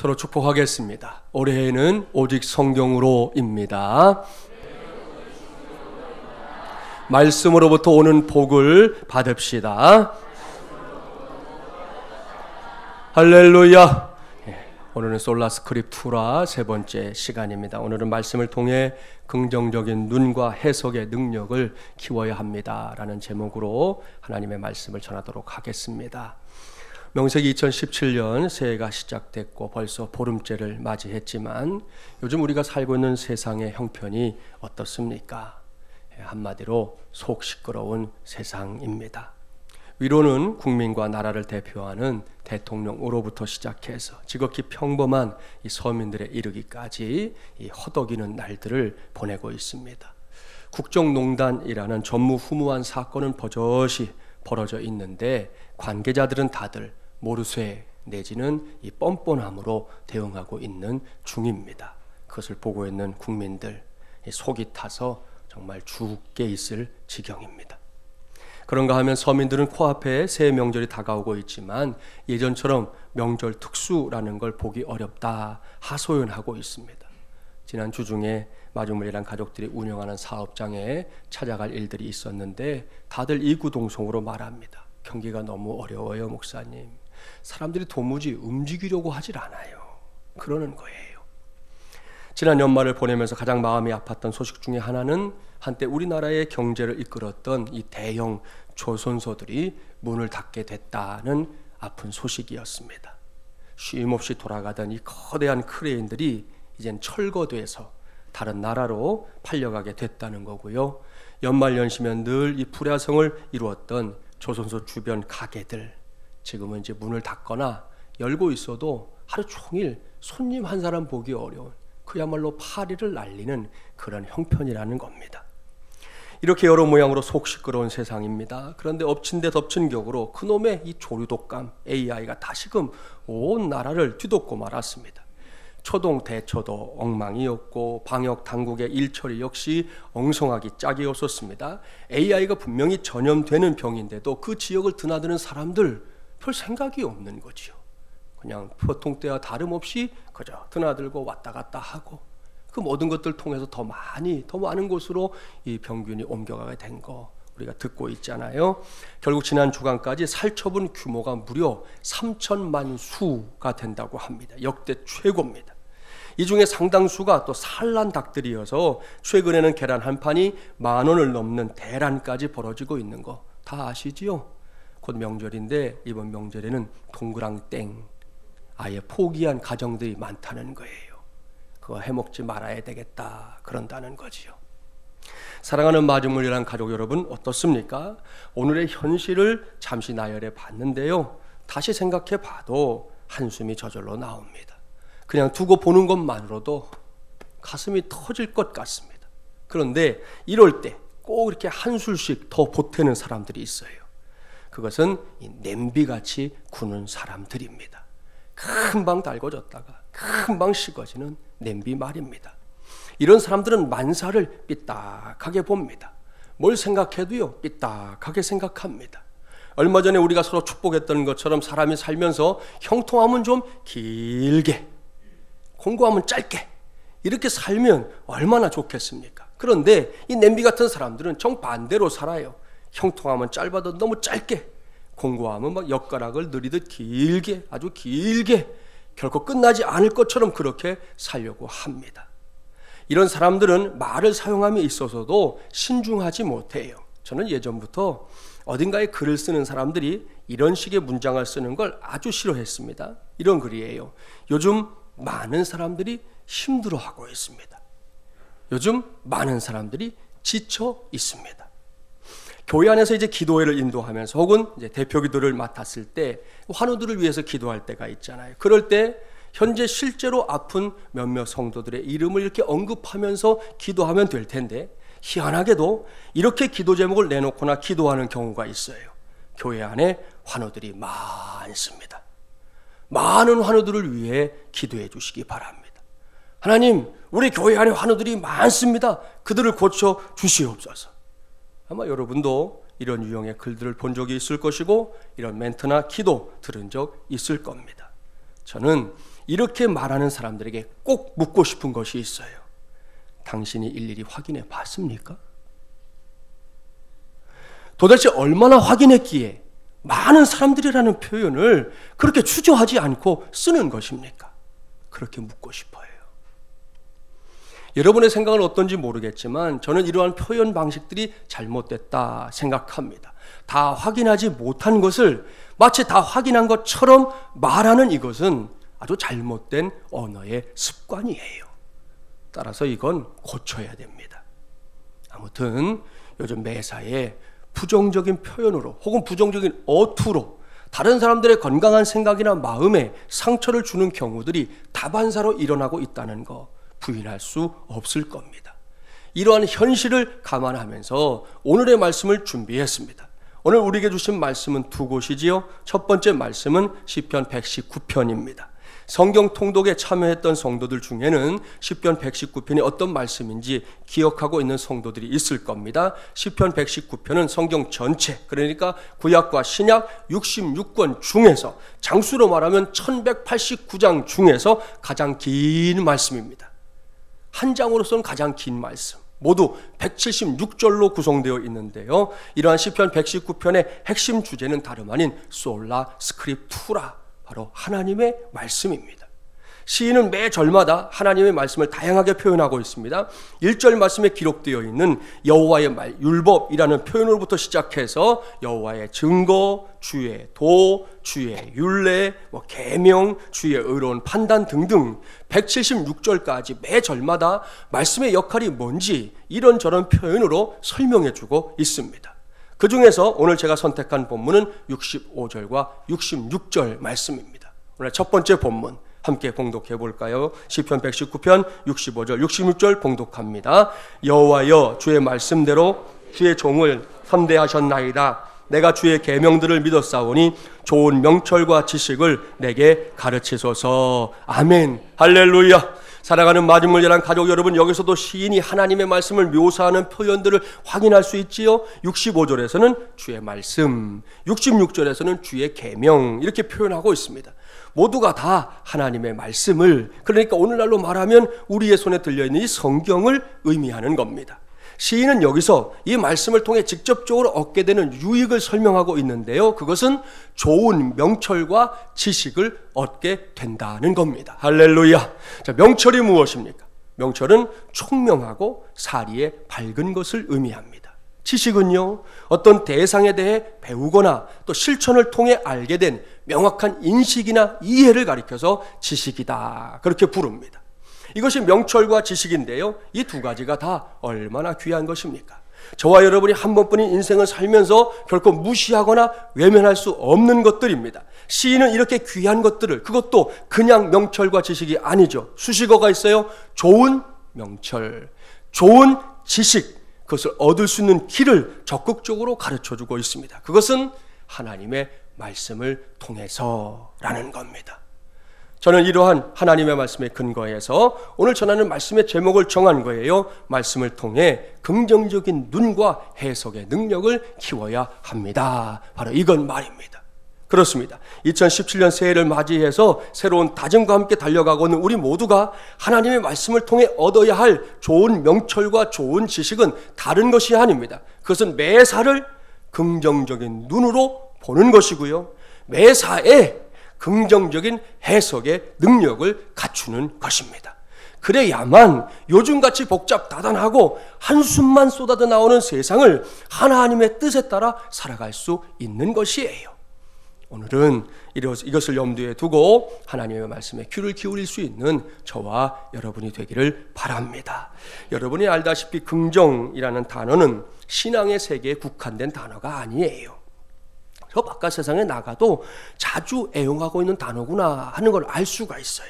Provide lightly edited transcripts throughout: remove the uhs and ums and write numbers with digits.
서로 축복하겠습니다. 올해에는 오직 성경으로입니다. 말씀으로부터 오는 복을 받읍시다. 할렐루야. 오늘은 솔라 스크립투라 세 번째 시간입니다. 오늘은 말씀을 통해 긍정적인 눈과 해석의 능력을 키워야 합니다 라는 제목으로 하나님의 말씀을 전하도록 하겠습니다. 명세기 2017년 새해가 시작됐고 벌써 보름째를 맞이했지만 요즘 우리가 살고 있는 세상의 형편이 어떻습니까? 한마디로 속 시끄러운 세상입니다. 위로는 국민과 나라를 대표하는 대통령으로부터 시작해서 지극히 평범한 이 서민들에 이르기까지 이 허덕이는 날들을 보내고 있습니다. 국정농단이라는 전무후무한 사건은 버젓이 벌어져 있는데 관계자들은 다들 모르쇠 내지는 이 뻔뻔함으로 대응하고 있는 중입니다. 그것을 보고 있는 국민들 속이 타서 정말 죽게 있을 지경입니다. 그런가 하면 서민들은 코앞에 새해 명절이 다가오고 있지만 예전처럼 명절 특수라는 걸 보기 어렵다 하소연하고 있습니다. 지난 주 중에 마중물이란 가족들이 운영하는 사업장에 찾아갈 일들이 있었는데 다들 이구동성으로 말합니다. 경기가 너무 어려워요, 목사님. 사람들이 도무지 움직이려고 하질 않아요. 그러는 거예요. 지난 연말을 보내면서 가장 마음이 아팠던 소식 중에 하나는 한때 우리나라의 경제를 이끌었던 이 대형 조선소들이 문을 닫게 됐다는 아픈 소식이었습니다. 쉼없이 돌아가던 이 거대한 크레인들이 이젠 철거돼서 다른 나라로 팔려가게 됐다는 거고요. 연말연시면 늘 이 불야성을 이루었던 조선소 주변 가게들 지금은 이제 문을 닫거나 열고 있어도 하루 종일 손님 한 사람 보기 어려운 그야말로 파리를 날리는 그런 형편이라는 겁니다. 이렇게 여러 모양으로 속 시끄러운 세상입니다. 그런데 엎친 데 덮친 격으로 그놈의 이 조류독감 AI가 다시금 온 나라를 뒤덮고 말았습니다. 초동 대처도 엉망이었고 방역 당국의 일처리 역시 엉성하기 짝이 없었습니다. AI가 분명히 전염되는 병인데도 그 지역을 드나드는 사람들 별 생각이 없는 거지요. 그냥 보통 때와 다름없이 그저 드나들고 왔다 갔다 하고 그 모든 것들 통해서 더 많은 곳으로 이 병균이 옮겨가게 된 거 우리가 듣고 있잖아요. 결국 지난 주간까지 살처분 규모가 무려 3천만 수가 된다고 합니다. 역대 최고입니다. 이 중에 상당수가 또 산란 닭들이어서 최근에는 계란 한 판이 10,000원을 넘는 대란까지 벌어지고 있는 거 다 아시지요? 곧 명절인데 이번 명절에는 동그랑땡 아예 포기한 가정들이 많다는 거예요. 그거 해먹지 말아야 되겠다 그런다는 거지요. 사랑하는 마중물이란 가족 여러분 어떻습니까? 오늘의 현실을 잠시 나열해 봤는데요. 다시 생각해 봐도 한숨이 저절로 나옵니다. 그냥 두고 보는 것만으로도 가슴이 터질 것 같습니다. 그런데 이럴 때 꼭 이렇게 한술씩 더 보태는 사람들이 있어요. 그것은 이 냄비같이 구는 사람들입니다. 금방 달궈졌다가 금방 식어지는 냄비 말입니다. 이런 사람들은 만사를 삐딱하게 봅니다. 뭘 생각해도요 삐딱하게 생각합니다. 얼마 전에 우리가 서로 축복했던 것처럼 사람이 살면서 형통하면 좀 길게 공고하면 짧게 이렇게 살면 얼마나 좋겠습니까? 그런데 이 냄비 같은 사람들은 정반대로 살아요. 형통하면 짧아도 너무 짧게 공고하면 막 엿가락을 느리듯 길게 아주 길게 결코 끝나지 않을 것처럼 그렇게 살려고 합니다. 이런 사람들은 말을 사용함에 있어서도 신중하지 못해요. 저는 예전부터 어딘가에 글을 쓰는 사람들이 이런 식의 문장을 쓰는 걸 아주 싫어했습니다. 이런 글이에요. 요즘 많은 사람들이 힘들어하고 있습니다. 요즘 많은 사람들이 지쳐 있습니다. 교회 안에서 이제 기도회를 인도하면서 혹은 이제 대표 기도를 맡았을 때 환우들을 위해서 기도할 때가 있잖아요. 그럴 때 현재 실제로 아픈 몇몇 성도들의 이름을 이렇게 언급하면서 기도하면 될 텐데 희한하게도 이렇게 기도 제목을 내놓거나 기도하는 경우가 있어요. 교회 안에 환우들이 많습니다. 많은 환우들을 위해 기도해 주시기 바랍니다. 하나님, 우리 교회 안에 환우들이 많습니다. 그들을 고쳐 주시옵소서. 아마 여러분도 이런 유형의 글들을 본 적이 있을 것이고 이런 멘트나 기도 들은 적 있을 겁니다. 저는 이렇게 말하는 사람들에게 꼭 묻고 싶은 것이 있어요. 당신이 일일이 확인해 봤습니까? 도대체 얼마나 확인했기에 많은 사람들이라는 표현을 그렇게 추조하지 않고 쓰는 것입니까? 그렇게 묻고 싶어요. 여러분의 생각은 어떤지 모르겠지만 저는 이러한 표현 방식들이 잘못됐다 생각합니다. 다 확인하지 못한 것을 마치 다 확인한 것처럼 말하는 이것은 아주 잘못된 언어의 습관이에요. 따라서 이건 고쳐야 됩니다. 아무튼 요즘 매사에 부정적인 표현으로 혹은 부정적인 어투로 다른 사람들의 건강한 생각이나 마음에 상처를 주는 경우들이 다반사로 일어나고 있다는 거 부인할 수 없을 겁니다. 이러한 현실을 감안하면서 오늘의 말씀을 준비했습니다. 오늘 우리에게 주신 말씀은 두 곳이지요. 첫 번째 말씀은 시편 119편입니다. 성경 통독에 참여했던 성도들 중에는 시편 119편이 어떤 말씀인지 기억하고 있는 성도들이 있을 겁니다. 시편 119편은 성경 전체, 그러니까 구약과 신약 66권 중에서 장수로 말하면 1189장 중에서 가장 긴 말씀입니다. 한 장으로서는 가장 긴 말씀, 모두 176절로 구성되어 있는데요. 이러한 시편 119편의 핵심 주제는 다름 아닌 솔라 스크립투라, 바로 하나님의 말씀입니다. 시인은 매 절마다 하나님의 말씀을 다양하게 표현하고 있습니다. 1절 말씀에 기록되어 있는 여호와의 말, 율법이라는 표현으로부터 시작해서 여호와의 증거, 주의 도, 주의 율례, 계명, 주의 의로운 판단 등등 176절까지 매 절마다 말씀의 역할이 뭔지 이런저런 표현으로 설명해주고 있습니다. 그 중에서 오늘 제가 선택한 본문은 65절과 66절 말씀입니다. 오늘 첫 번째 본문 함께 봉독해 볼까요? 시편 119편 65절 66절 봉독합니다. 여호와여, 주의 말씀대로 주의 종을 선대하셨나이다. 내가 주의 계명들을 믿었사오니 좋은 명철과 지식을 내게 가르치소서. 아멘. 할렐루야. 사랑하는 마지막 예랑 가족 여러분, 여기서도 시인이 하나님의 말씀을 묘사하는 표현들을 확인할 수 있지요. 65절에서는 주의 말씀, 66절에서는 주의 계명 이렇게 표현하고 있습니다. 모두가 다 하나님의 말씀을, 그러니까 오늘날로 말하면 우리의 손에 들려있는 이 성경을 의미하는 겁니다. 시인은 여기서 이 말씀을 통해 직접적으로 얻게 되는 유익을 설명하고 있는데요. 그것은 좋은 명철과 지식을 얻게 된다는 겁니다. 할렐루야. 자, 명철이 무엇입니까? 명철은 총명하고 사리에 밝은 것을 의미합니다. 지식은요, 어떤 대상에 대해 배우거나 또 실천을 통해 알게 된 명확한 인식이나 이해를 가리켜서 지식이다, 그렇게 부릅니다. 이것이 명철과 지식인데요, 이 두 가지가 다 얼마나 귀한 것입니까? 저와 여러분이 한 번뿐인 인생을 살면서 결코 무시하거나 외면할 수 없는 것들입니다. 시인은 이렇게 귀한 것들을, 그것도 그냥 명철과 지식이 아니죠. 수식어가 있어요. 좋은 명철, 좋은 지식, 그것을 얻을 수 있는 길을 적극적으로 가르쳐주고 있습니다. 그것은 하나님의 말씀을 통해서라는 겁니다. 저는 이러한 하나님의 말씀에 근거해서 오늘 전하는 말씀의 제목을 정한 거예요. 말씀을 통해 긍정적인 눈과 해석의 능력을 키워야 합니다. 바로 이건 말입니다. 그렇습니다. 2017년 새해를 맞이해서 새로운 다짐과 함께 달려가고 있는 우리 모두가 하나님의 말씀을 통해 얻어야 할 좋은 명철과 좋은 지식은 다른 것이 아닙니다. 그것은 매사를 긍정적인 눈으로 보는 것이고요, 매사에 긍정적인 해석의 능력을 갖추는 것입니다. 그래야만 요즘같이 복잡다단하고 한숨만 쏟아져 나오는 세상을 하나님의 뜻에 따라 살아갈 수 있는 것이에요. 오늘은 이것을 염두에 두고 하나님의 말씀에 귀를 기울일 수 있는 저와 여러분이 되기를 바랍니다. 여러분이 알다시피 긍정이라는 단어는 신앙의 세계에 국한된 단어가 아니에요. 저 바깥 세상에 나가도 자주 애용하고 있는 단어구나 하는 걸 알 수가 있어요.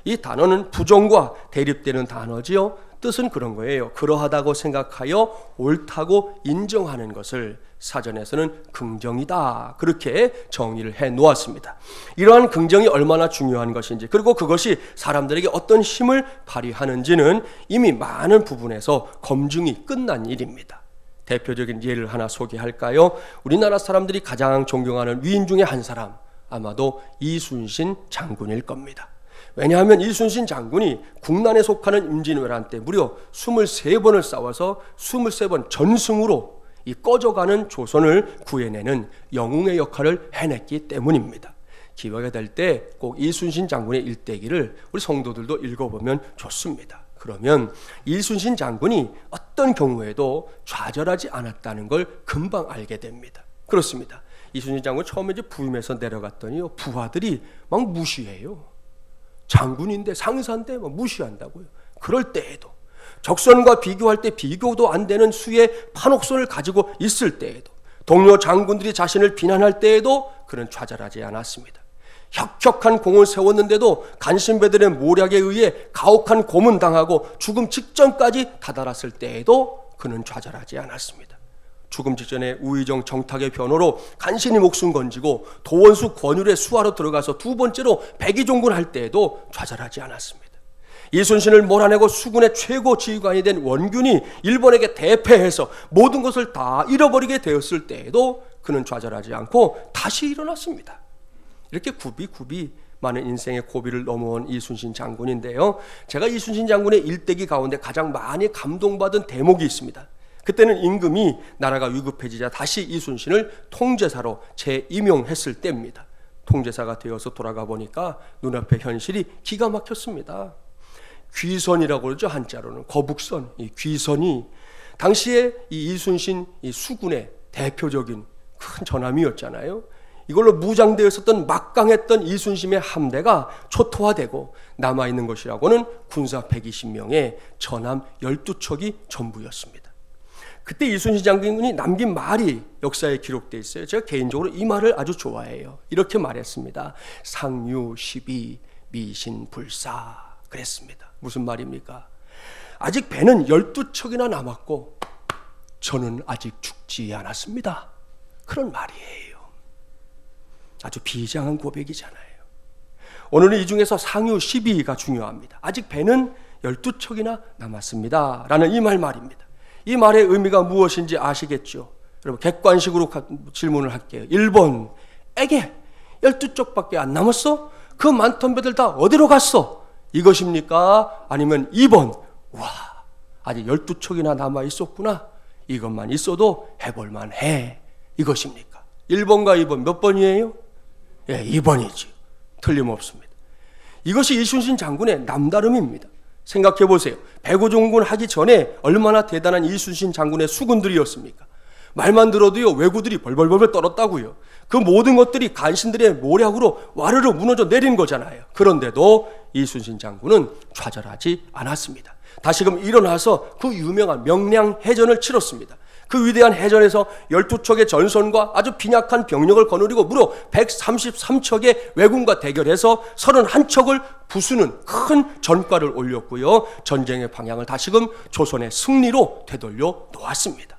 이 단어는 부정과 대립되는 단어지요. 뜻은 그런 거예요. 그러하다고 생각하여 옳다고 인정하는 것을 사전에서는 긍정이다, 그렇게 정의를 해 놓았습니다. 이러한 긍정이 얼마나 중요한 것인지, 그리고 그것이 사람들에게 어떤 힘을 발휘하는지는 이미 많은 부분에서 검증이 끝난 일입니다. 대표적인 예를 하나 소개할까요? 우리나라 사람들이 가장 존경하는 위인 중에 한 사람, 아마도 이순신 장군일 겁니다. 왜냐하면 이순신 장군이 국난에 속하는 임진왜란 때 무려 23번을 싸워서 23번 전승으로 이 꺼져가는 조선을 구해내는 영웅의 역할을 해냈기 때문입니다. 기회가 될 때 꼭 이순신 장군의 일대기를 우리 성도들도 읽어보면 좋습니다. 그러면 이순신 장군이 어떤 경우에도 좌절하지 않았다는 걸 금방 알게 됩니다. 그렇습니다. 이순신 장군 처음에 이제 부임해서 내려갔더니요, 부하들이 막 무시해요. 장군인데, 상사인데 막 무시한다고요. 그럴 때에도, 적선과 비교할 때 비교도 안 되는 수의 판옥선을 가지고 있을 때에도, 동료 장군들이 자신을 비난할 때에도 그는 좌절하지 않았습니다. 혁혁한 공을 세웠는데도 간신배들의 모략에 의해 가혹한 고문당하고 죽음 직전까지 다다랐을 때에도 그는 좌절하지 않았습니다. 죽음 직전에 우의정 정탁의 변호로 간신히 목숨 건지고 도원수 권율의 수하로 들어가서 두 번째로 백의종군 할 때에도 좌절하지 않았습니다. 이순신을 몰아내고 수군의 최고 지휘관이 된 원균이 일본에게 대패해서 모든 것을 다 잃어버리게 되었을 때에도 그는 좌절하지 않고 다시 일어났습니다. 이렇게 굽이 많은 인생의 고비를 넘어온 이순신 장군인데요, 제가 이순신 장군의 일대기 가운데 가장 많이 감동받은 대목이 있습니다. 그때는 임금이 나라가 위급해지자 다시 이순신을 통제사로 재임용했을 때입니다. 통제사가 되어서 돌아가 보니까 눈앞의 현실이 기가 막혔습니다. 귀선이라고 그러죠. 한자로는 거북선. 이 귀선이 당시에 이 이순신 이 수군의 대표적인 큰 전함이었잖아요. 이걸로 무장되어 있었던 막강했던 이순신의 함대가 초토화되고 남아있는 것이라고는 군사 120명에 전함 12척이 전부였습니다. 그때 이순신 장군이 남긴 말이 역사에 기록되어 있어요. 제가 개인적으로 이 말을 아주 좋아해요. 이렇게 말했습니다. 상유시비 미신불사 그랬습니다. 무슨 말입니까? 아직 배는 12척이나 남았고 저는 아직 죽지 않았습니다. 그런 말이에요. 아주 비장한 고백이잖아요. 오늘은 이 중에서 상유 12가 중요합니다. 아직 배는 12척이나 남았습니다 라는 이 말입니다. 이 말의 의미가 무엇인지 아시겠죠? 여러분 객관식으로 질문을 할게요. 1번, 에게 12척밖에 안 남았어? 그 많던 배들 다 어디로 갔어? 이것입니까? 아니면 2번, 와 아직 12척이나 남아 있었구나, 이것만 있어도 해볼만 해, 이것입니까? 1번과 2번 몇 번이에요? 예, 2번이지. 틀림없습니다. 이것이 이순신 장군의 남다름입니다. 생각해 보세요. 백의종군 하기 전에 얼마나 대단한 이순신 장군의 수군들이었습니까? 말만 들어도요, 왜구들이 벌벌벌 떨었다고요. 그 모든 것들이 간신들의 모략으로 와르르 무너져 내린 거잖아요. 그런데도 이순신 장군은 좌절하지 않았습니다. 다시금 일어나서 그 유명한 명량해전을 치렀습니다. 그 위대한 해전에서 12척의 전선과 아주 빈약한 병력을 거느리고 무려 133척의 왜군과 대결해서 31척을 부수는 큰 전과를 올렸고요. 전쟁의 방향을 다시금 조선의 승리로 되돌려 놓았습니다.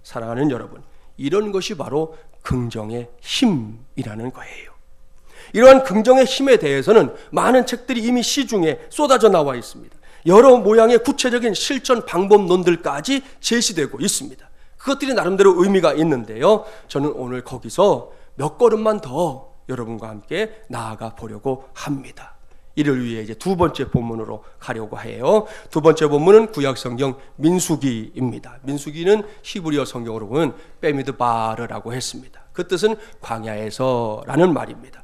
사랑하는 여러분, 이런 것이 바로 긍정의 힘이라는 거예요. 이러한 긍정의 힘에 대해서는 많은 책들이 이미 시중에 쏟아져 나와 있습니다. 여러 모양의 구체적인 실전 방법론들까지 제시되고 있습니다. 그것들이 나름대로 의미가 있는데요, 저는 오늘 거기서 몇 걸음만 더 여러분과 함께 나아가 보려고 합니다. 이를 위해 이제 두 번째 본문으로 가려고 해요. 두 번째 본문은 구약성경 민수기입니다. 민수기는 히브리어 성경으로 보면 베미드바르라고 했습니다. 그 뜻은 광야에서라는 말입니다.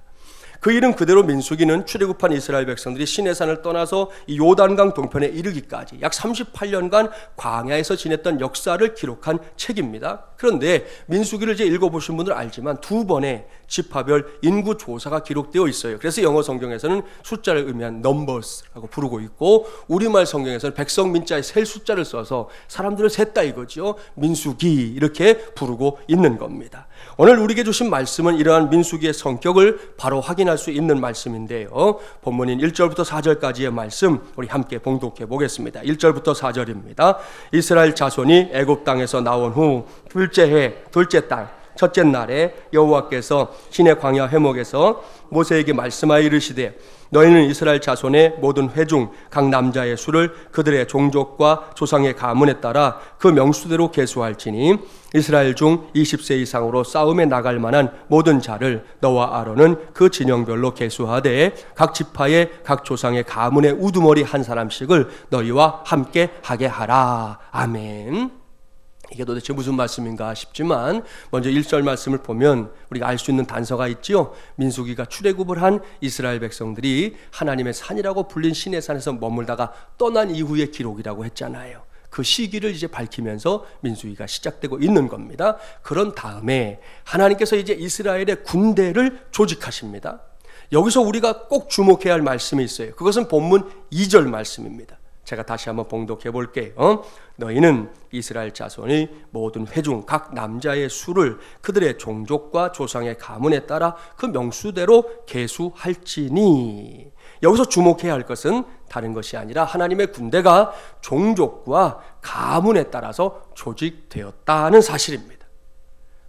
그 이름 그대로 민수기는 출애굽한 이스라엘 백성들이 시내산을 떠나서 이 요단강 동편에 이르기까지 약 38년간 광야에서 지냈던 역사를 기록한 책입니다. 그런데 민수기를 이제 읽어보신 분들 알지만 두 번의 지파별 인구 조사가 기록되어 있어요. 그래서 영어 성경에서는 숫자를 의미한 numbers라고 부르고 있고, 우리말 성경에서는 백성 민자의 셀 숫자를 써서 사람들을 셌다 이거죠. 민수기 이렇게 부르고 있는 겁니다. 오늘 우리에게 주신 말씀은 이러한 민수기의 성격을 바로 확인할 수 있는 말씀인데요, 본문인 1절부터 4절까지의 말씀 우리 함께 봉독해 보겠습니다. 1절부터 4절입니다. 이스라엘 자손이 애굽 땅에서 나온 후 둘째 해 둘째 달 첫째 날에 여호와께서 시내 광야 회목에서 모세에게 말씀하여 이르시되 너희는 이스라엘 자손의 모든 회중 각 남자의 수를 그들의 종족과 조상의 가문에 따라 그 명수대로 계수할지니 이스라엘 중 20세 이상으로 싸움에 나갈 만한 모든 자를 너와 아론은 그 진영별로 계수하되 각 지파의 각 조상의 가문의 우두머리 한 사람씩을 너희와 함께 하게 하라. 아멘. 이게 도대체 무슨 말씀인가 싶지만 먼저 1절 말씀을 보면 우리가 알 수 있는 단서가 있지요. 민수기가 출애굽을 한 이스라엘 백성들이 하나님의 산이라고 불린 시내산에서 머물다가 떠난 이후의 기록이라고 했잖아요. 그 시기를 이제 밝히면서 민수기가 시작되고 있는 겁니다. 그런 다음에 하나님께서 이제 이스라엘의 군대를 조직하십니다. 여기서 우리가 꼭 주목해야 할 말씀이 있어요. 그것은 본문 2절 말씀입니다. 제가 다시 한번 봉독해 볼게요. 너희는 이스라엘 자손의 모든 회중 각 남자의 수를 그들의 종족과 조상의 가문에 따라 그 명수대로 계수할지니. 여기서 주목해야 할 것은 다른 것이 아니라 하나님의 군대가 종족과 가문에 따라서 조직되었다는 사실입니다.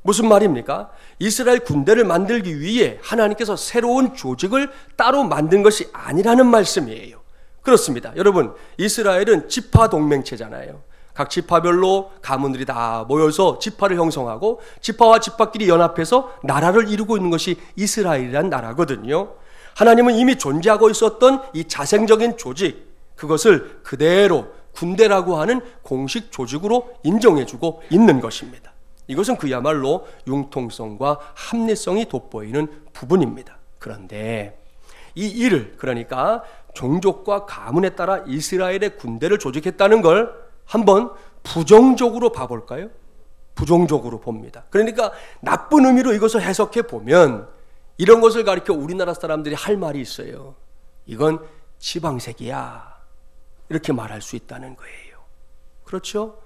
무슨 말입니까? 이스라엘 군대를 만들기 위해 하나님께서 새로운 조직을 따로 만든 것이 아니라는 말씀이에요. 그렇습니다. 여러분, 이스라엘은 지파 동맹체잖아요. 각 지파별로 가문들이 다 모여서 지파를 형성하고 지파와 지파끼리 연합해서 나라를 이루고 있는 것이 이스라엘이란 나라거든요. 하나님은 이미 존재하고 있었던 이 자생적인 조직, 그것을 그대로 군대라고 하는 공식 조직으로 인정해주고 있는 것입니다. 이것은 그야말로 융통성과 합리성이 돋보이는 부분입니다. 그런데 이 일을, 그러니까 종족과 가문에 따라 이스라엘의 군대를 조직했다는 걸 한번 부정적으로 봐볼까요? 부정적으로 봅니다. 그러니까 나쁜 의미로 이것을 해석해 보면 이런 것을 가리켜 우리나라 사람들이 할 말이 있어요. 이건 지방색이야, 이렇게 말할 수 있다는 거예요. 그렇죠?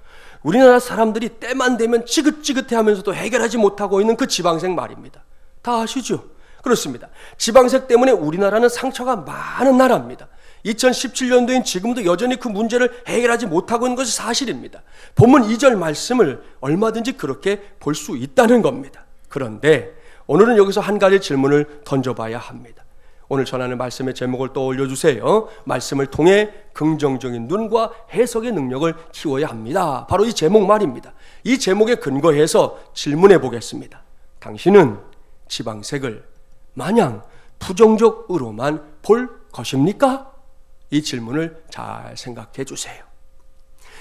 우리나라 사람들이 때만 되면 지긋지긋해 하면서도 해결하지 못하고 있는 그 지방색 말입니다. 다 아시죠? 그렇습니다. 지방색 때문에 우리나라는 상처가 많은 나라입니다. 2017년도인 지금도 여전히 그 문제를 해결하지 못하고 있는 것이 사실입니다. 본문 2절 말씀을 얼마든지 그렇게 볼 수 있다는 겁니다. 그런데 오늘은 여기서 한 가지 질문을 던져봐야 합니다. 오늘 전하는 말씀의 제목을 떠올려 주세요. 말씀을 통해 긍정적인 눈과 해석의 능력을 키워야 합니다. 바로 이 제목 말입니다. 이 제목에 근거해서 질문해 보겠습니다. 당신은 지방색을 마냥 부정적으로만 볼 것입니까? 이 질문을 잘 생각해 주세요.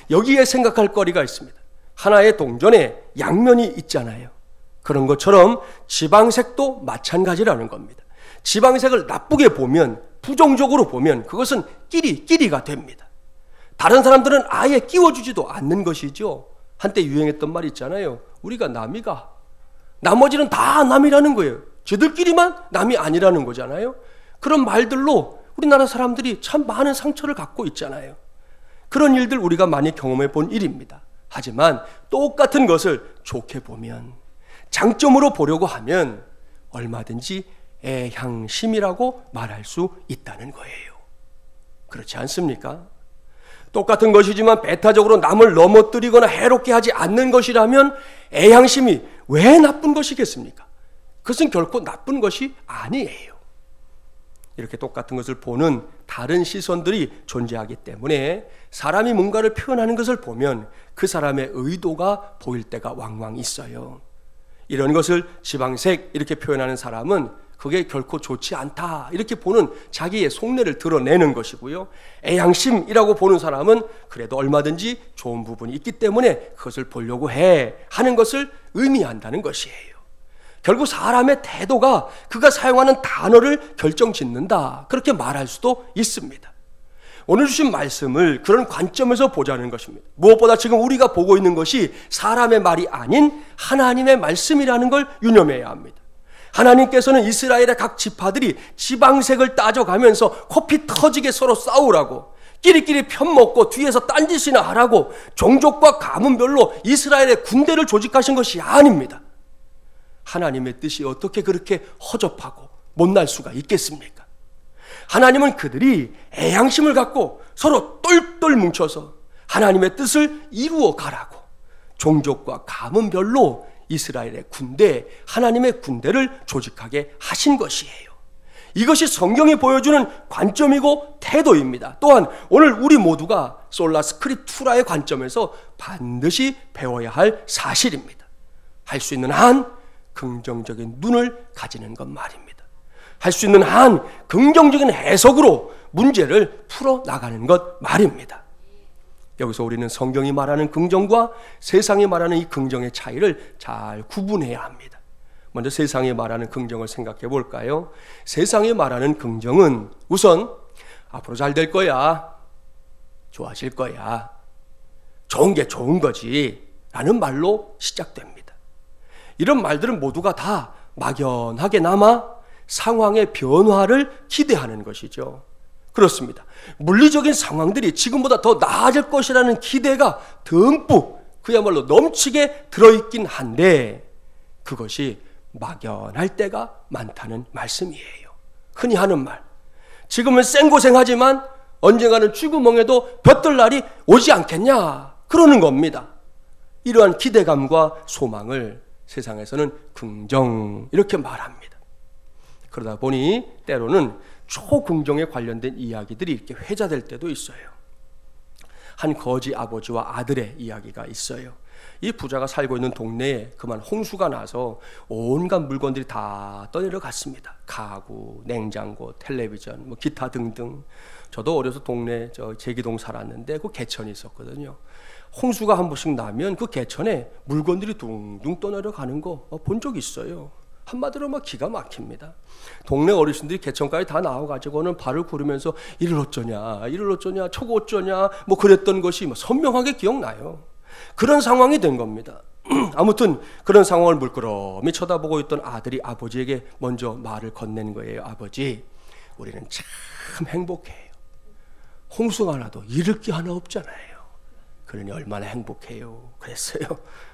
여기에 생각할 거리가 있습니다. 하나의 동전에 양면이 있잖아요. 그런 것처럼 지방색도 마찬가지라는 겁니다. 지방색을 나쁘게 보면, 부정적으로 보면 그것은 끼리가 됩니다. 다른 사람들은 아예 끼워주지도 않는 것이죠. 한때 유행했던 말 있잖아요. 우리가 남이가, 나머지는 다 남이라는 거예요. 저들끼리만 남이 아니라는 거잖아요. 그런 말들로 우리나라 사람들이 참 많은 상처를 갖고 있잖아요. 그런 일들 우리가 많이 경험해 본 일입니다. 하지만 똑같은 것을 좋게 보면, 장점으로 보려고 하면 얼마든지 애향심이라고 말할 수 있다는 거예요. 그렇지 않습니까? 똑같은 것이지만 배타적으로 남을 넘어뜨리거나 해롭게 하지 않는 것이라면 애향심이 왜 나쁜 것이겠습니까? 그것은 결코 나쁜 것이 아니에요. 이렇게 똑같은 것을 보는 다른 시선들이 존재하기 때문에 사람이 뭔가를 표현하는 것을 보면 그 사람의 의도가 보일 때가 왕왕 있어요. 이런 것을 지방색 이렇게 표현하는 사람은 그게 결코 좋지 않다 이렇게 보는 자기의 속내를 드러내는 것이고요. 애향심이라고 보는 사람은 그래도 얼마든지 좋은 부분이 있기 때문에 그것을 보려고 하는 것을 의미한다는 것이에요. 결국 사람의 태도가 그가 사용하는 단어를 결정짓는다, 그렇게 말할 수도 있습니다. 오늘 주신 말씀을 그런 관점에서 보자는 것입니다. 무엇보다 지금 우리가 보고 있는 것이 사람의 말이 아닌 하나님의 말씀이라는 걸 유념해야 합니다. 하나님께서는 이스라엘의 각 지파들이 지방색을 따져가면서 코피 터지게 서로 싸우라고, 끼리끼리 편먹고 뒤에서 딴짓이나 하라고 종족과 가문별로 이스라엘의 군대를 조직하신 것이 아닙니다. 하나님의 뜻이 어떻게 그렇게 허접하고 못날 수가 있겠습니까? 하나님은 그들이 애향심을 갖고 서로 똘똘 뭉쳐서 하나님의 뜻을 이루어 가라고 종족과 가문별로 이스라엘의 군대, 하나님의 군대를 조직하게 하신 것이에요. 이것이 성경이 보여주는 관점이고 태도입니다. 또한 오늘 우리 모두가 솔라 스크립투라의 관점에서 반드시 배워야 할 사실입니다. 할 수 있는 한 긍정적인 눈을 가지는 것 말입니다. 할 수 있는 한 긍정적인 해석으로 문제를 풀어나가는 것 말입니다. 여기서 우리는 성경이 말하는 긍정과 세상이 말하는 이 긍정의 차이를 잘 구분해야 합니다. 먼저 세상이 말하는 긍정을 생각해 볼까요? 세상이 말하는 긍정은 우선 앞으로 잘 될 거야, 좋아질 거야, 좋은 게 좋은 거지 라는 말로 시작됩니다. 이런 말들은 모두가 다 막연하게 남아 상황의 변화를 기대하는 것이죠. 그렇습니다. 물리적인 상황들이 지금보다 더 나아질 것이라는 기대가 듬뿍 그야말로 넘치게 들어있긴 한데 그것이 막연할 때가 많다는 말씀이에요. 흔히 하는 말, 지금은 생고생하지만 언젠가는 쥐구멍에도 볕들 날이 오지 않겠냐 그러는 겁니다. 이러한 기대감과 소망을 세상에서는 긍정 이렇게 말합니다. 그러다 보니 때로는 초긍정에 관련된 이야기들이 이렇게 회자될 때도 있어요. 한 거지 아버지와 아들의 이야기가 있어요. 이 부자가 살고 있는 동네에 그만 홍수가 나서 온갖 물건들이 다 떠내려갔습니다. 가구, 냉장고, 텔레비전, 뭐 기타 등등. 저도 어려서 동네 제기동 살았는데 그 개천이 있었거든요. 홍수가 한 번씩 나면 그 개천에 물건들이 둥둥 떠내려가는 거 본 적 있어요. 한마디로 막 기가 막힙니다. 동네 어르신들이 개천가에 다 나와가지고는 발을 구르면서 이를 어쩌냐, 이를 어쩌냐, 저거 어쩌냐, 뭐 그랬던 것이 선명하게 기억나요. 그런 상황이 된 겁니다. 아무튼 그런 상황을 물끄러미 쳐다보고 있던 아들이 아버지에게 먼저 말을 건넨 거예요. 아버지, 우리는 참 행복해요. 홍수가 나도 잃을 게 하나 없잖아요. 그러니 얼마나 행복해요. 그랬어요.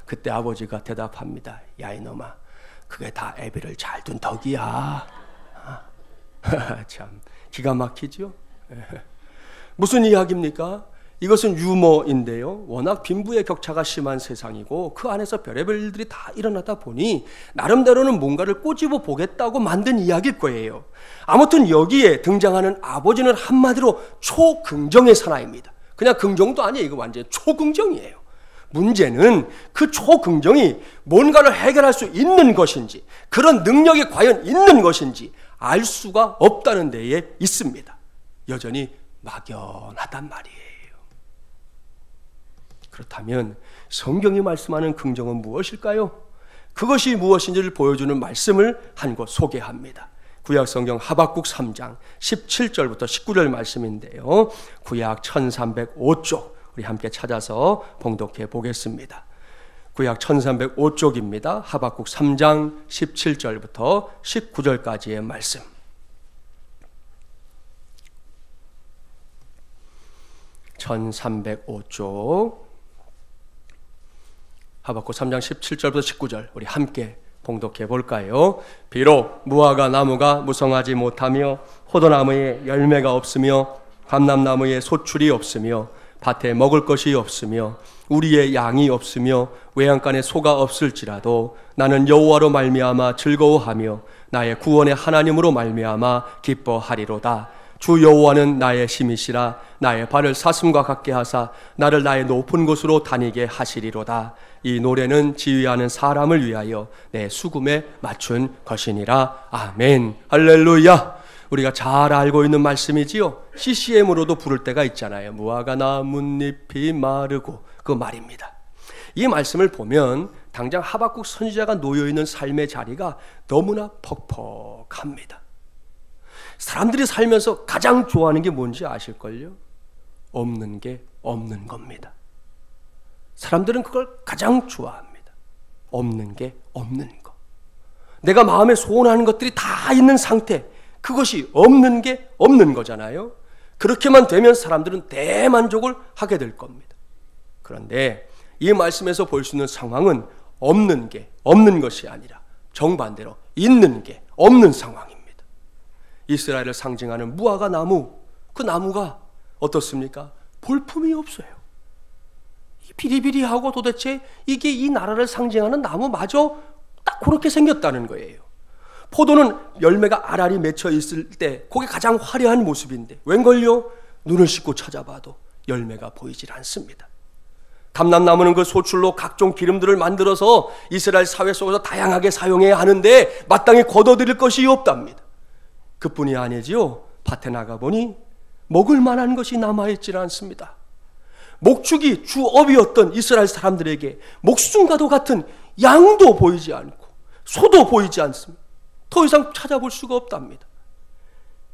그때 아버지가 대답합니다. 야 이놈아, 그게 다 애비를 잘 둔 덕이야. 참 기가 막히죠. 무슨 이야기입니까? 이것은 유머인데요. 워낙 빈부의 격차가 심한 세상이고 그 안에서 별의별 일들이 다 일어나다 보니 나름대로는 뭔가를 꼬집어 보겠다고 만든 이야기일 거예요. 아무튼 여기에 등장하는 아버지는 한마디로 초긍정의 사나이입니다. 그냥 긍정도 아니에요. 이거 완전 초긍정이에요. 문제는 그 초긍정이 뭔가를 해결할 수 있는 것인지, 그런 능력이 과연 있는 것인지 알 수가 없다는 데에 있습니다. 여전히 막연하단 말이에요. 그렇다면 성경이 말씀하는 긍정은 무엇일까요? 그것이 무엇인지를 보여주는 말씀을 한 곳 소개합니다. 구약성경 하박국 3장 17절부터 19절 말씀인데요. 구약 1305쪽 우리 함께 찾아서 봉독해 보겠습니다. 구약 1305쪽입니다. 하박국 3장 17절부터 19절까지의 말씀. (1305쪽) 하박국 3장 17절부터 19절 우리 함께 봉독해 볼까요? 비록 무화과 나무가 무성하지 못하며 포도나무에 열매가 없으며 감람나무에 소출이 없으며 밭에 먹을 것이 없으며 우리의 양이 없으며 외양간에 소가 없을지라도 나는 여호와로 말미암아 즐거워하며 나의 구원의 하나님으로 말미암아 기뻐하리로다. 주 여호와는 나의 힘이시라. 나의 발을 사슴과 같게 하사 나를 나의 높은 곳으로 다니게 하시리로다. 이 노래는 지휘하는 사람을 위하여 내 수금에 맞춘 것이니라. 아멘. 할렐루야. 우리가 잘 알고 있는 말씀이지요. CCM으로도 부를 때가 있잖아요. 무화과 나뭇잎이 마르고 그 말입니다. 이 말씀을 보면 당장 하박국 선지자가 놓여있는 삶의 자리가 너무나 퍽퍽합니다. 사람들이 살면서 가장 좋아하는 게 뭔지 아실걸요? 없는 게 없는 겁니다. 사람들은 그걸 가장 좋아합니다. 없는 게 없는 거. 내가 마음에 소원하는 것들이 다 있는 상태, 그것이 없는 게 없는 거잖아요. 그렇게만 되면 사람들은 대만족을 하게 될 겁니다. 그런데 이 말씀에서 볼 수 있는 상황은 없는 게 없는 것이 아니라 정반대로 있는 게 없는 상황입니다. 이스라엘을 상징하는 무화과 나무, 그 나무가 어떻습니까? 볼품이 없어요. 비리비리하고 도대체 이게 이 나라를 상징하는 나무마저 딱 그렇게 생겼다는 거예요. 포도는 열매가 알알이 맺혀 있을 때 그게 가장 화려한 모습인데 웬걸요? 눈을 씻고 찾아봐도 열매가 보이질 않습니다. 감람나무는 그 소출로 각종 기름들을 만들어서 이스라엘 사회 속에서 다양하게 사용해야 하는데 마땅히 거둬들일 것이 없답니다. 그뿐이 아니지요. 밭에 나가보니 먹을 만한 것이 남아있질 않습니다. 목축이 주업이었던 이스라엘 사람들에게 목숨과도 같은 양도 보이지 않고 소도 보이지 않습니다. 더 이상 찾아볼 수가 없답니다.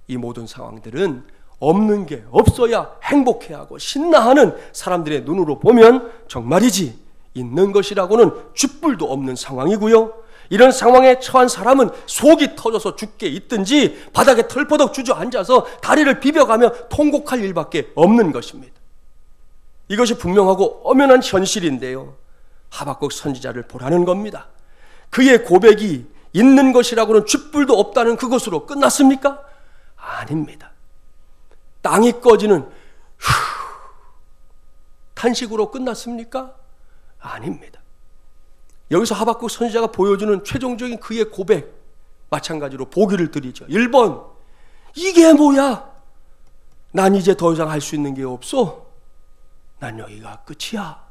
이 모든 상황들은 없는 게 없어야 행복해하고 신나하는 사람들의 눈으로 보면 정말이지 있는 것이라고는 쥐뿔도 없는 상황이고요. 이런 상황에 처한 사람은 속이 터져서 죽게 있든지 바닥에 털퍼덕 주저앉아서 다리를 비벼가며 통곡할 일밖에 없는 것입니다. 이것이 분명하고 엄연한 현실인데요. 하박국 선지자를 보라는 겁니다. 그의 고백이 있는 것이라고는 쥐뿔도 없다는 그것으로 끝났습니까? 아닙니다. 땅이 꺼지는 탄식으로 끝났습니까? 아닙니다. 여기서 하박국 선지자가 보여주는 최종적인 그의 고백, 마찬가지로 보기를 드리죠. 1번, 이게 뭐야? 난 이제 더 이상 할 수 있는 게 없어. 난 여기가 끝이야.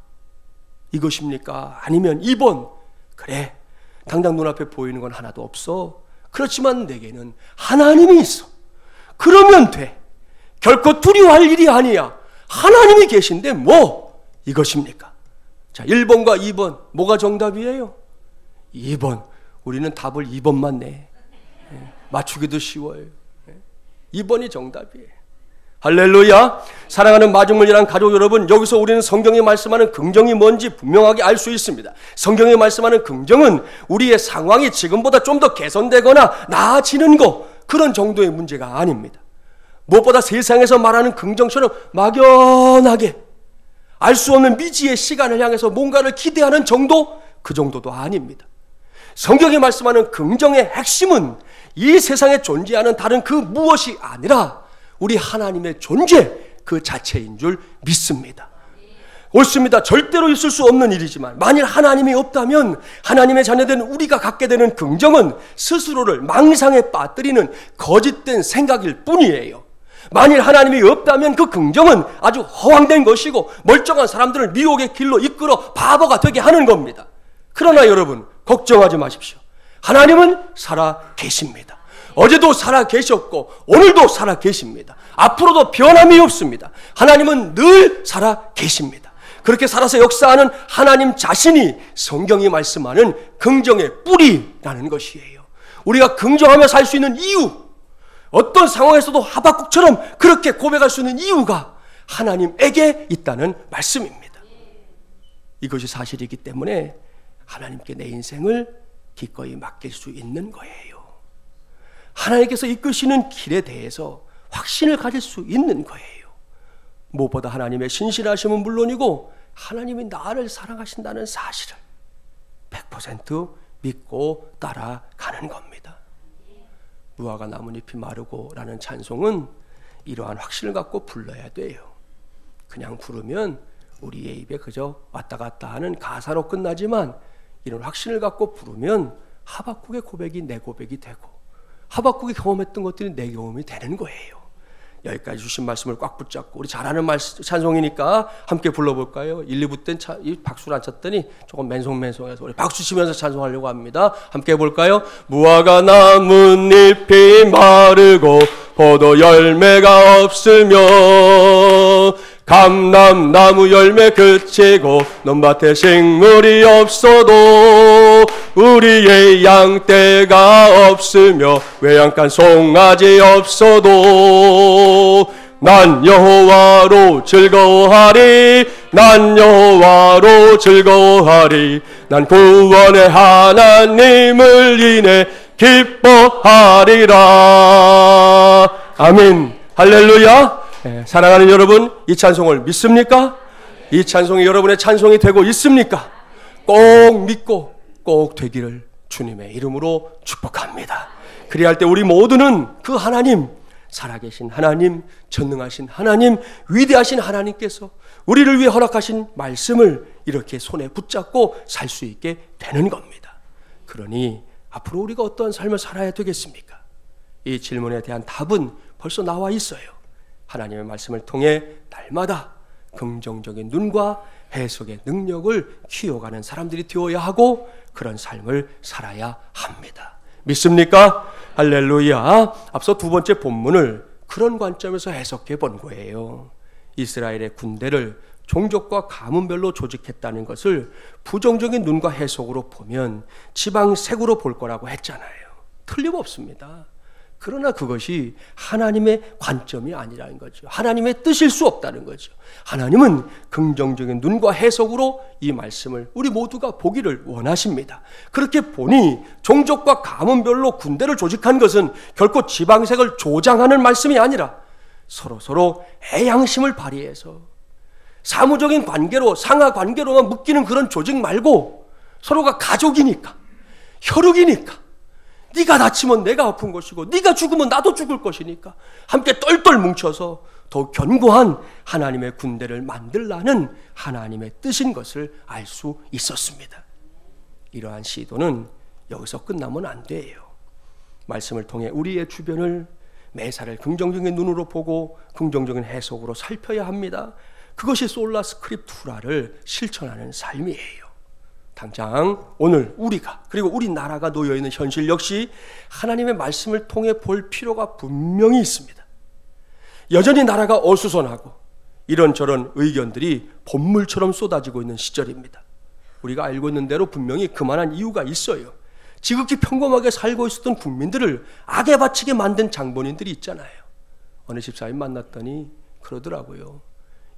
이것입니까? 아니면 2번, 그래, 당장 눈앞에 보이는 건 하나도 없어. 그렇지만 내게는 하나님이 있어. 그러면 돼. 결코 두려워할 일이 아니야. 하나님이 계신데 뭐 이것입니까? 자, 1번과 2번 뭐가 정답이에요? 2번. 우리는 답을 2번만 내. 맞추기도 쉬워요. 2번이 정답이에요. 할렐루야. 사랑하는 마중물이란 가족 여러분, 여기서 우리는 성경이 말씀하는 긍정이 뭔지 분명하게 알 수 있습니다. 성경이 말씀하는 긍정은 우리의 상황이 지금보다 좀 더 개선되거나 나아지는 것, 그런 정도의 문제가 아닙니다. 무엇보다 세상에서 말하는 긍정처럼 막연하게 알 수 없는 미지의 시간을 향해서 뭔가를 기대하는 정도? 그 정도도 아닙니다. 성경이 말씀하는 긍정의 핵심은 이 세상에 존재하는 다른 그 무엇이 아니라 우리 하나님의 존재 그 자체인 줄 믿습니다. 옳습니다. 절대로 있을 수 없는 일이지만 만일 하나님이 없다면 하나님의 자녀된 우리가 갖게 되는 긍정은 스스로를 망상에 빠뜨리는 거짓된 생각일 뿐이에요. 만일 하나님이 없다면 그 긍정은 아주 허황된 것이고 멀쩡한 사람들을 미혹의 길로 이끌어 바보가 되게 하는 겁니다. 그러나 여러분, 걱정하지 마십시오. 하나님은 살아 계십니다. 어제도 살아 계셨고 오늘도 살아 계십니다. 앞으로도 변함이 없습니다. 하나님은 늘 살아 계십니다. 그렇게 살아서 역사하는 하나님 자신이 성경이 말씀하는 긍정의 뿌리라는 것이에요. 우리가 긍정하며 살 수 있는 이유, 어떤 상황에서도 하박국처럼 그렇게 고백할 수 있는 이유가 하나님에게 있다는 말씀입니다. 이것이 사실이기 때문에 하나님께 내 인생을 기꺼이 맡길 수 있는 거예요. 하나님께서 이끄시는 길에 대해서 확신을 가질 수 있는 거예요. 무엇보다 하나님의 신실하심은 물론이고 하나님이 나를 사랑하신다는 사실을 100% 믿고 따라가는 겁니다. 무화과 나뭇잎이 마르고 라는 찬송은 이러한 확신을 갖고 불러야 돼요. 그냥 부르면 우리의 입에 그저 왔다 갔다 하는 가사로 끝나지만 이런 확신을 갖고 부르면 하박국의 고백이 내 고백이 되고 하박국이 경험했던 것들이 내 경험이 되는 거예요. 여기까지 주신 말씀을 꽉 붙잡고 우리 잘 아는 찬송이니까 함께 불러볼까요? 1, 2부 땐 박수를 안 쳤더니 조금 맨송맨송해서 우리 박수 치면서 찬송하려고 합니다. 함께 해볼까요? 무화과 나뭇잎이 마르고 포도 열매가 없으며 감람나무 열매 그치고 논밭에 식물이 없어도 우리의 양떼가 없으며 외양간 송아지 없어도 난 여호와로 즐거워하리 난 여호와로 즐거워하리 난 구원의 하나님을 인해 기뻐하리라. 아멘. 할렐루야. 사랑하는 여러분, 이 찬송을 믿습니까? 이 찬송이 여러분의 찬송이 되고 있습니까? 꼭 믿고 꼭 되기를 주님의 이름으로 축복합니다. 그리할 때 우리 모두는 그 하나님, 살아계신 하나님, 전능하신 하나님, 위대하신 하나님께서 우리를 위해 허락하신 말씀을 이렇게 손에 붙잡고 살 수 있게 되는 겁니다. 그러니 앞으로 우리가 어떠한 삶을 살아야 되겠습니까? 이 질문에 대한 답은 벌써 나와 있어요. 하나님의 말씀을 통해 날마다 긍정적인 눈과 해석의 능력을 키워가는 사람들이 되어야 하고 그런 삶을 살아야 합니다. 믿습니까? 할렐루야. 앞서 두 번째 본문을 그런 관점에서 해석해 본 거예요. 이스라엘의 군대를 종족과 가문별로 조직했다는 것을 부정적인 눈과 해석으로 보면 지방색으로 볼 거라고 했잖아요. 틀림없습니다. 그러나 그것이 하나님의 관점이 아니라는 거죠. 하나님의 뜻일 수 없다는 거죠. 하나님은 긍정적인 눈과 해석으로 이 말씀을 우리 모두가 보기를 원하십니다. 그렇게 보니 종족과 가문별로 군대를 조직한 것은 결코 지방색을 조장하는 말씀이 아니라 서로 애양심을 발휘해서 사무적인 관계로 상하 관계로만 묶이는 그런 조직 말고 서로가 가족이니까, 혈육이니까, 네가 다치면 내가 아픈 것이고 네가 죽으면 나도 죽을 것이니까 함께 똘똘 뭉쳐서 더욱 견고한 하나님의 군대를 만들라는 하나님의 뜻인 것을 알 수 있었습니다. 이러한 시도는 여기서 끝나면 안 돼요. 말씀을 통해 우리의 주변을 매사를 긍정적인 눈으로 보고 긍정적인 해석으로 살펴야 합니다. 그것이 솔라 스크립투라를 실천하는 삶이에요. 당장 오늘 우리가 그리고 우리나라가 놓여있는 현실 역시 하나님의 말씀을 통해 볼 필요가 분명히 있습니다. 여전히 나라가 어수선하고 이런저런 의견들이 본물처럼 쏟아지고 있는 시절입니다. 우리가 알고 있는 대로 분명히 그만한 이유가 있어요. 지극히 평범하게 살고 있었던 국민들을 악에 바치게 만든 장본인들이 있잖아요. 어느 집사님 만났더니 그러더라고요.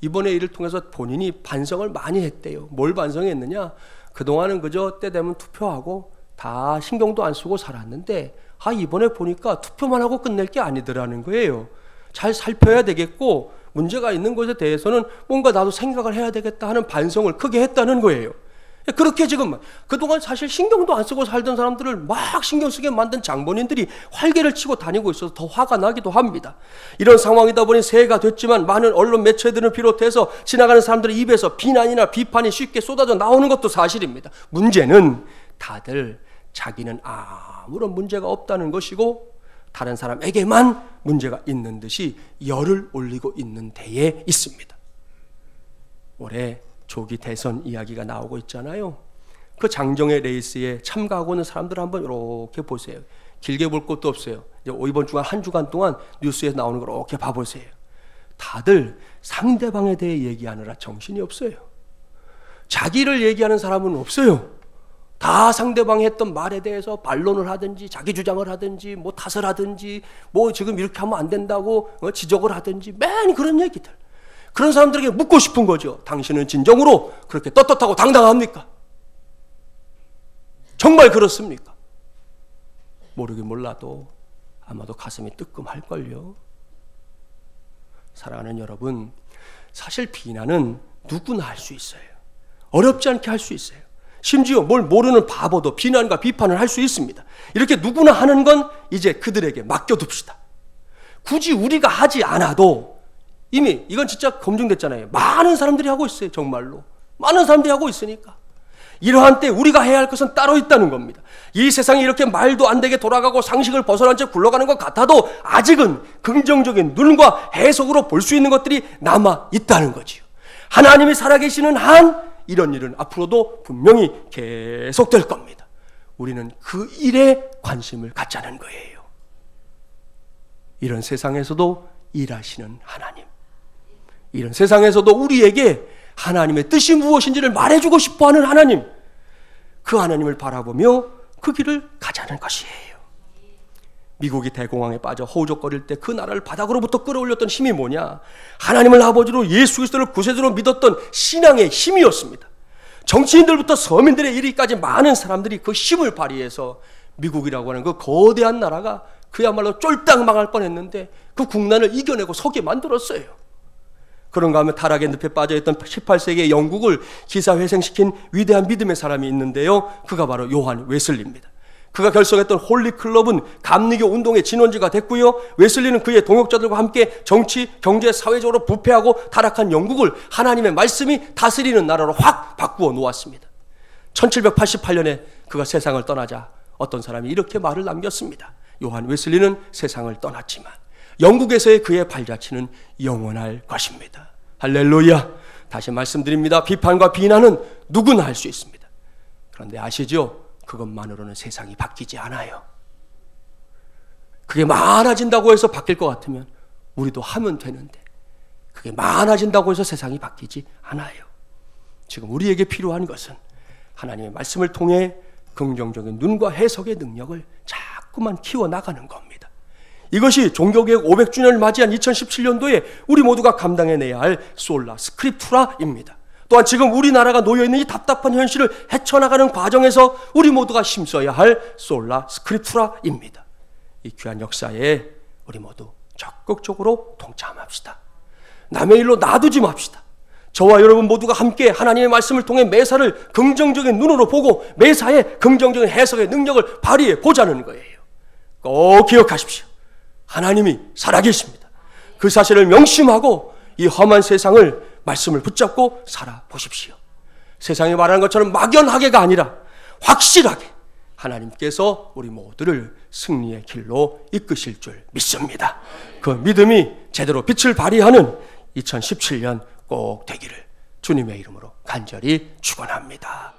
이번에 일을 통해서 본인이 반성을 많이 했대요. 뭘 반성했느냐? 그동안은 그저 때 되면 투표하고 다 신경도 안 쓰고 살았는데 이번에 보니까 투표만 하고 끝낼 게 아니더라는 거예요. 잘 살펴야 되겠고 문제가 있는 것에 대해서는 뭔가 나도 생각을 해야 되겠다 하는 반성을 크게 했다는 거예요. 그렇게 지금 그동안 사실 신경도 안 쓰고 살던 사람들을 막 신경 쓰게 만든 장본인들이 활개를 치고 다니고 있어서 더 화가 나기도 합니다. 이런 상황이다 보니 새해가 됐지만 많은 언론 매체들을 비롯해서 지나가는 사람들의 입에서 비난이나 비판이 쉽게 쏟아져 나오는 것도 사실입니다. 문제는 다들 자기는 아무런 문제가 없다는 것이고 다른 사람에게만 문제가 있는 듯이 열을 올리고 있는 데에 있습니다. 올해 조기 대선 이야기가 나오고 있잖아요. 그 장정의 레이스에 참가하고 있는 사람들 한번 이렇게 보세요. 길게 볼 것도 없어요. 이번 주간 한 주간 동안 뉴스에 나오는 걸 이렇게 봐보세요. 다들 상대방에 대해 얘기하느라 정신이 없어요. 자기를 얘기하는 사람은 없어요. 다 상대방이 했던 말에 대해서 반론을 하든지 자기 주장을 하든지 뭐 탓을 하든지 뭐 지금 이렇게 하면 안 된다고 지적을 하든지 맨 그런 얘기들. 그런 사람들에게 묻고 싶은 거죠. 당신은 진정으로 그렇게 떳떳하고 당당합니까? 정말 그렇습니까? 모르긴 몰라도 아마도 가슴이 뜨끔할걸요. 사랑하는 여러분, 사실 비난은 누구나 할 수 있어요. 어렵지 않게 할 수 있어요. 심지어 뭘 모르는 바보도 비난과 비판을 할 수 있습니다. 이렇게 누구나 하는 건 이제 그들에게 맡겨둡시다. 굳이 우리가 하지 않아도 이미 이건 진짜 검증됐잖아요. 많은 사람들이 하고 있어요. 정말로 많은 사람들이 하고 있으니까 이러한 때 우리가 해야 할 것은 따로 있다는 겁니다. 이 세상이 이렇게 말도 안 되게 돌아가고 상식을 벗어난 채 굴러가는 것 같아도 아직은 긍정적인 눈과 해석으로 볼 수 있는 것들이 남아 있다는 거지요. 하나님이 살아계시는 한 이런 일은 앞으로도 분명히 계속될 겁니다. 우리는 그 일에 관심을 갖자는 거예요. 이런 세상에서도 일하시는 하나님, 이런 세상에서도 우리에게 하나님의 뜻이 무엇인지를 말해주고 싶어하는 하나님, 그 하나님을 바라보며 그 길을 가자는 것이에요. 미국이 대공황에 빠져 허우적거릴 때 그 나라를 바닥으로부터 끌어올렸던 힘이 뭐냐? 하나님을 아버지로 예수 그리스도를 구세주로 믿었던 신앙의 힘이었습니다. 정치인들부터 서민들에 이르기까지 많은 사람들이 그 힘을 발휘해서 미국이라고 하는 그 거대한 나라가 그야말로 쫄딱 망할 뻔했는데 그 국난을 이겨내고 서게 만들었어요. 그런가 하면 타락의 늪에 빠져있던 18세기의 영국을 기사회생시킨 위대한 믿음의 사람이 있는데요. 그가 바로 요한 웨슬리입니다. 그가 결성했던 홀리클럽은 감리교 운동의 진원지가 됐고요. 웨슬리는 그의 동역자들과 함께 정치, 경제, 사회적으로 부패하고 타락한 영국을 하나님의 말씀이 다스리는 나라로 확 바꾸어 놓았습니다. 1788년에 그가 세상을 떠나자 어떤 사람이 이렇게 말을 남겼습니다. 요한 웨슬리는 세상을 떠났지만 영국에서의 그의 발자취는 영원할 것입니다. 할렐루야. 다시 말씀드립니다. 비판과 비난은 누구나 할 수 있습니다. 그런데 아시죠? 그것만으로는 세상이 바뀌지 않아요. 그게 많아진다고 해서 바뀔 것 같으면 우리도 하면 되는데 그게 많아진다고 해서 세상이 바뀌지 않아요. 지금 우리에게 필요한 것은 하나님의 말씀을 통해 긍정적인 눈과 해석의 능력을 자꾸만 키워나가는 겁니다. 이것이 종교개혁 500주년을 맞이한 2017년도에 우리 모두가 감당해내야 할 솔라 스크립투라입니다. 또한 지금 우리나라가 놓여있는 이 답답한 현실을 헤쳐나가는 과정에서 우리 모두가 힘써야 할 솔라 스크립투라입니다. 이 귀한 역사에 우리 모두 적극적으로 동참합시다. 남의 일로 놔두지 맙시다. 저와 여러분 모두가 함께 하나님의 말씀을 통해 매사를 긍정적인 눈으로 보고 매사에 긍정적인 해석의 능력을 발휘해 보자는 거예요. 꼭 기억하십시오. 하나님이 살아계십니다. 그 사실을 명심하고 이 험한 세상을 말씀을 붙잡고 살아보십시오. 세상이 말하는 것처럼 막연하게가 아니라 확실하게 하나님께서 우리 모두를 승리의 길로 이끄실 줄 믿습니다. 그 믿음이 제대로 빛을 발휘하는 2017년 꼭 되기를 주님의 이름으로 간절히 축원합니다.